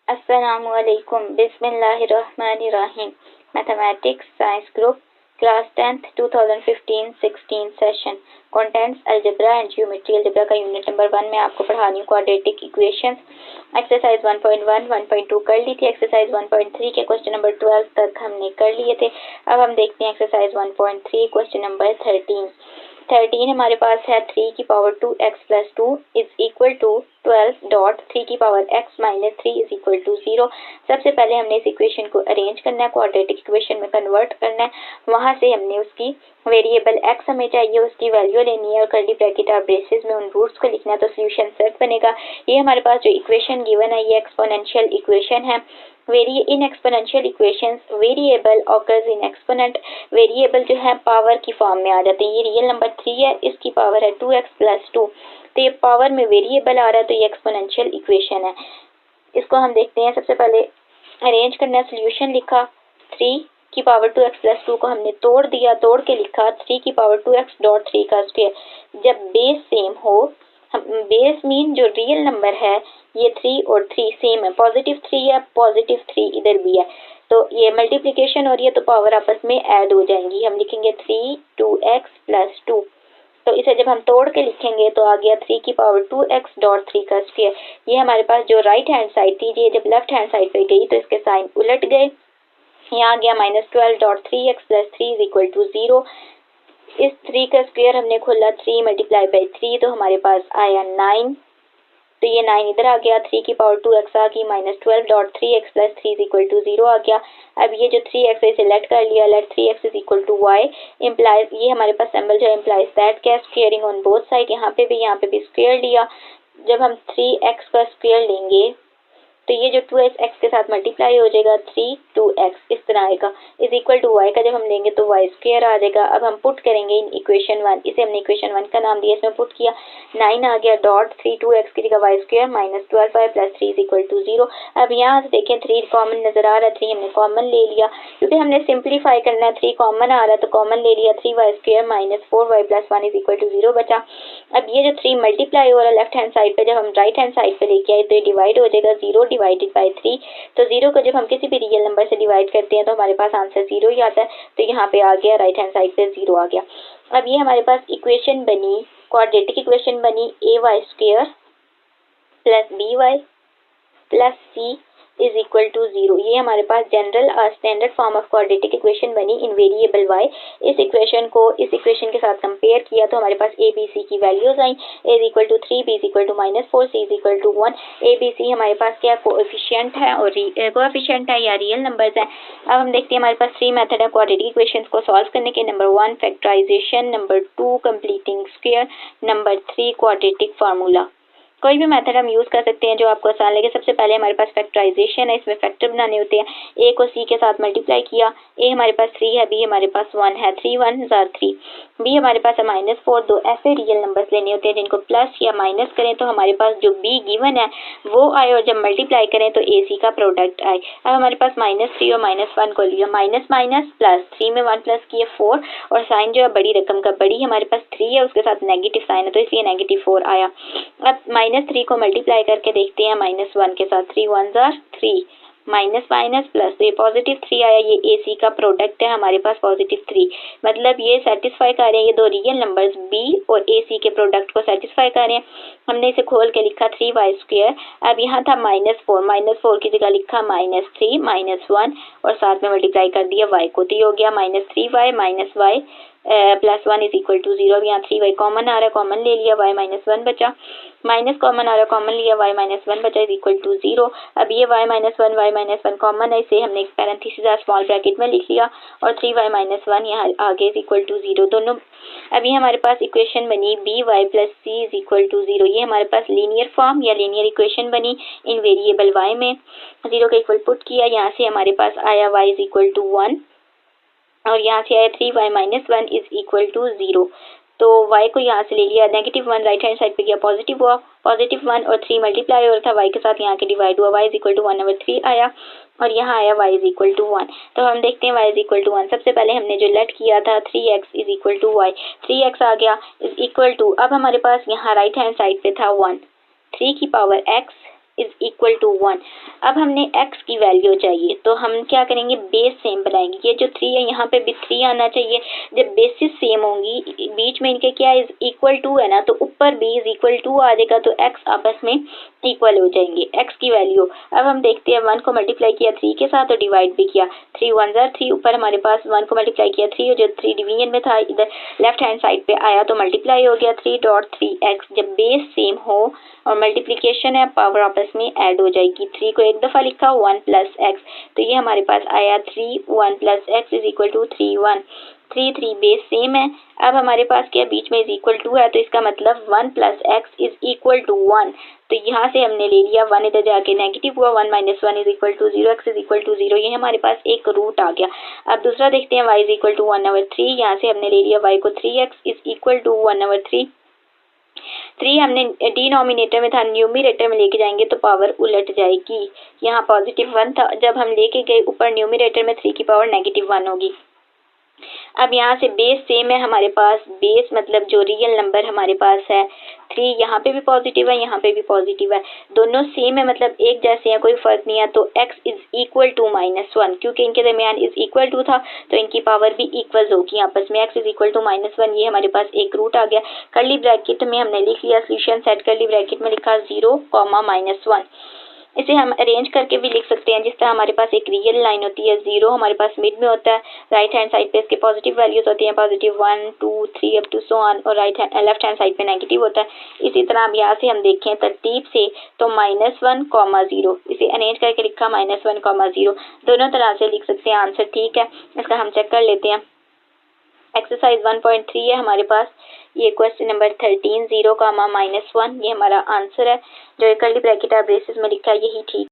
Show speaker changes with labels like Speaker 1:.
Speaker 1: अस्सलामुअलैकुम बिस्मिल्लाहिर्रहमानिर्रहीम। Mathematics science group class 10th 2015-16 session contents algebra and geometry. Algebra का unit number 1 में आपको पढ़ा रही हूँ क्वाड्रेटिक इक्वेशंस। एक्सरसाइज 1.1 1.2 कर ली थी। एक्सरसाइज 1.3 के क्वेश्चन नंबर 12 तक हमने कर लिए थे। अब हम देखते हैं एक्सरसाइज 1.3 क्वेश्चन नंबर 13 हमारे पास है 3 की power 2x plus 2 is equal to 12 dot 3 की power x minus 3 is equal to 0। सबसे पहले हमने इस इक्वेशन को अरेंज करना है, क्वाड्रेटिक इक्वेशन में कन्वर्ट करना है। वहां से हमने उसकी वेरिएबल x हमें चाहिए, उसकी वैल्यू लेनी है और कर्ली ब्रैकेट और ब्रेसेस में उन रूट्स को लिखना है तो सोल्यूशन सेट बनेगा। ये हमारे पास जो इक्वेशन गिवन है ये एक्सपोनेंशियल इक्वेशन है। In exponential equations variable occurs in exponent. Variable जो है पावर की फॉर्म में आ जाते हैं। ये रियल नंबर 3 है, इसकी पावर है 2x प्लस 2, तो ये पावर में वेरिएबल आ रहा है तो ये एक्सपोनेंशियल इक्वेशन है। इसको हम देखते हैं। सबसे पहले अरेंज करना, सोल्यूशन लिखा 3 की पावर 2x प्लस 2 को हमने तोड़ दिया, तोड़ के लिखा 3 की पावर 2x डॉट 3 का स्क्वायर। जब बेस सेम हो, हम बेस मीन जो रियल नंबर है ये 3 और 3 सेम है, पॉजिटिव 3 है, पॉजिटिव 3 इधर भी है, तो ये मल्टीप्लिकेशन हो रही है तो पावर आपस में ऐड हो जाएंगी। हम लिखेंगे 3 2x प्लस 2, तो इसे जब हम तोड़ के लिखेंगे तो आ गया 3 की पावर 2x डॉट 3 का स्क्वायर। ये हमारे पास जो राइट हैंड साइड थी, ये जब लेफ्ट हैंड साइड पे गई तो इसके साइन उलट गए। यहाँ आ गया -12 dot 3x plus 3 is equal to 0। इस 3 का स्क्वायर हमने खोला 3 मल्टीप्लाई बाई 3 तो हमारे पास आया 9, तो ये 9 इधर आ गया। 3 की पावर 2x आ गई, -12 dot 3x plus 3 is equal to 0 आ गया। अब ये जो 3x है इसे लेट कर लिया, let 3x is equal to y implies, ये हमारे पास सिंबल जो इम्प्लाइज दैट क्या, स्क्वेयरिंग ऑन बोथ साइड। यहाँ पे भी स्क्वेयर लिया। जब हम 3x का स्क्वेयर लेंगे तो ये जो 2x के साथ मल्टीप्लाई हो जाएगा, 3 2x इस तरह आएगा, इज इक्वल टू y का जब हम लेंगे तो y स्क्वायर आ जाएगा। अब हम पुट करेंगे इन इक्वेशन 1, इसे हमने इक्वेशन 1 का नाम दिया, इसमें पुट किया 9 आ गया डॉट 3 2x की जगह y square -12y plus 3 is equal to 0। अब यहाँ से देखें 3 कॉमन नजर आ रहा है, 3 हमने कॉमन ले लिया क्योंकि हमने सिंप्लीफाई करना है। 3 कॉमन आ रहा है तो कॉमन ले लिया, 3y square -4y plus 1 is equal to 0 बचा। अब ये जो 3 मल्टीप्लाई हो रहा है लेफ्ट हैंड साइड पे, जब हम राइट हैंड साइड पे लेके आए तो ये डिवाइड हो जाएगा, 0 डिवाइडेड बाई 3, तो 0 को जब हम किसी भी रियल नंबर से डिवाइड करते हैं तो हमारे पास आंसर 0 ही आता है, तो यहाँ पे आ गया राइट हैंड साइड पे 0 आ गया। अब ये हमारे पास इक्वेशन बनी, क्वाड्रेटिक इक्वेशन बनी ay square plus by plus c is equal to 0। ये हमारे पास general standard form of quadratic equation बनी इन वेरिएबल y। इस इक्वेशन को इस इक्वेशन के साथ कंपेयर किया तो हमारे पास a b c की वैल्यूज आई, a is equal to 3, b is equal to -4, c is equal to 1। a b c हमारे पास क्या कोएफिशिएंट है और कोएफिशिएंट है या रियल नंबर्स हैं। अब हम देखते हैं हमारे पास 3 मेथड है क्वाड्रेटिक इक्वेशंस को सॉल्व करने के। Number 1 factorisation, number 2 completing square, number 3 quadratic formula. कोई भी मेथड हम यूज कर सकते हैं जो आपको आसान लगे। सबसे पहले हमारे पास फैक्टराइजेशन है, इसमें फैक्टर बनाने होते हैं। a को c के साथ मल्टीप्लाई किया, a हमारे पास 3 है, b हमारे पास 1 है, 3 1 जार 3, b हमारे पास है -4। दो ऐसे रियल नंबर्स लेने होते हैं जिनको प्लस या माइनस करें तो हमारे पास जो b गिवन है वो आए और जब मल्टीप्लाई करें तो ac का प्रोडक्ट आए। अब हमारे पास -3 और -1 को लिया, माइनस माइनस प्लस, 3 में 1 प्लस किए 4 और साइन जो है बड़ी रकम का, बड़ी हमारे पास 3 है उसके साथ नेगेटिव साइन है तो इसलिए -4 आया। अब -3 को मल्टीप्लाई करके देखते हैं -1 के साथ, 3 1 जार 3, माइनस माइनस प्लस, तो ये पॉजिटिव 3 आया। ये AC का प्रोडक्ट है हमारे पास पॉजिटिव 3, मतलब ये सेटिस्फाई कर रहे हैं, ये दो रियल नंबर्स B और AC के प्रोडक्ट को सेटिस्फाई कर रहे हैं। हमने इसे खोल के लिखा 3y स्क्वायर। अब यहाँ था -4 की जगह लिखा -3 -1 और साथ में मल्टीप्लाई कर दिया y को, तो ये हो गया -3y minus y plus 1 is equal to 0। अब यहाँ 3y कॉमन आ रहा है, कॉमन ले लिया, y -1 बचा, माइनस कॉमन आ रहा है, कॉमन लिया, y -1 बचा इज इक्वल टू 0। अब ये y -1 कॉमन है, इसे हमने एक पैरेंथेसिस स्मॉल ब्रैकेट में लिख लिया और 3y -1 यहाँ आगे इज इक्वल टू 0 दोनों। अब ये हमारे पास इक्वेशन बनी by plus c is equal to 0। ये हमारे पास लीनियर फॉर्म या लीनियर इक्वेशन बनी इन वेरिएबल y में। 0 का इक्वल पुट किया, यहाँ से हमारे पास आया y इज इक्वल टू 1 और यहाँ से आया 3y -1 इज इक्वल टू 0। तो y को यहाँ से ले लिया, -1 राइट हैंड साइड पे गया, पॉजिटिव हुआ, +1 और 3 मल्टीप्लाई हो रहा था y के साथ, यहाँ के डिवाइड हुआ, y इज इक्वल टू 1/3 आया और यहाँ आया y इज इक्वल टू 1। तो हम देखते हैं y इज इक्वल टू 1। सबसे पहले हमने जो लेट किया था 3x is equal to y, 3x आ गया इज इक्वल टू, अब हमारे पास यहाँ राइट हैंड साइड पे था 1, 3 की power x is equal to 1। अब हमने x की वैल्यू चाहिए, तो हम क्या करेंगे, बेस सेम बनाएंगे। ये जो 3 है यहाँ पे भी 3 आना चाहिए। जब बेसिस सेम होंगी, बीच में इनके क्या इज इक्वल टू है ना, तो ऊपर भी इज इक्वल टू आ जाएगा, तो x आपस में इक्वल हो जाएंगे। x की वैल्यू अब हम देखते हैं, 1 को मल्टीप्लाई किया 3 के साथ और डिवाइड भी किया, 3 1 ज़ा 3, ऊपर हमारे पास 1 को मल्टीप्लाई किया 3 और जो 3 डिवीजन में था इधर लेफ्ट हैंड साइड पे आया तो मल्टीप्लाई हो गया 3.3x। जब बेस सेम हो और मल्टीप्लिकेशन है, पावर आपस में ऐड हो जाएगी। 3 को एक दफ़ा लिखा 1 प्लस एक्स, तो ये हमारे पास आया 3 1 plus X is equal to 3 1। 3 3 base same है। अब हमारे पास क्या बीच में इज इक्वल टू है, तो इसका मतलब 1 plus X is equal to 1। तो यहाँ से हमने ले लिया 1, इधर जाके नेगेटिव हुआ, 1 minus 1 is equal to 0, X is equal to 0। ये हमारे पास एक रूट आ गया। अब दूसरा देखते हैं, y इज इक्वल टू 1/3। यहाँ से हमने ले लिया y को 3x इज इक्वल टू 1/3। 3 हमने डिनोमिनेटर में था, न्यूमिनेटर में लेके जाएंगे तो पावर उलट जाएगी। यहाँ पॉजिटिव 1 था, जब हम लेके गए ऊपर न्यूमिनेटर में 3 की पावर नेगेटिव 1 होगी। अब यहाँ से बेस सेम है हमारे पास, बेस मतलब जो रियल नंबर हमारे पास है 3, यहाँ पे भी पॉजिटिव है, यहाँ पे भी पॉजिटिव है, दोनों सेम है मतलब एक जैसे हैं, कोई फर्क नहीं है। तो x इज इक्वल टू -1, क्योंकि इनके दरमियान इज इक्वल टू था तो इनकी पावर भी इक्वल होगी आपस में। x इज इक्वल टू -1, ये हमारे पास एक रूट आ गया। कर्ली ब्रैकेट में हमने लिख लिया सोल्यूशन सेट, कर्ली ब्रैकेट में लिखा 0, -1। इसे हम अरेंज करके भी लिख सकते हैं, जिस तरह हमारे पास एक रियल लाइन होती है, 0 हमारे पास मिड में होता है, राइट हैंड साइड पे इसके पॉजिटिव वैल्यूज होती हैं, positive 1 2 3 up to so on, और लेफ्ट हैंड साइड पे नेगेटिव होता है। इसी तरह अब यहाँ से हम देखें तरतीब से तो -1, 0, इसे अरेंज करके लिखा -1, 0, दोनों तरह से लिख सकते हैं। आंसर ठीक है, इसका हम चेक कर लेते हैं। एक्सरसाइज 1.3 है हमारे पास, ये क्वेश्चन नंबर 13, 0, -1, ये हमारा आंसर है। जो कर्ली ब्रैकेट ब्रेसेस में लिखा है यही ठीक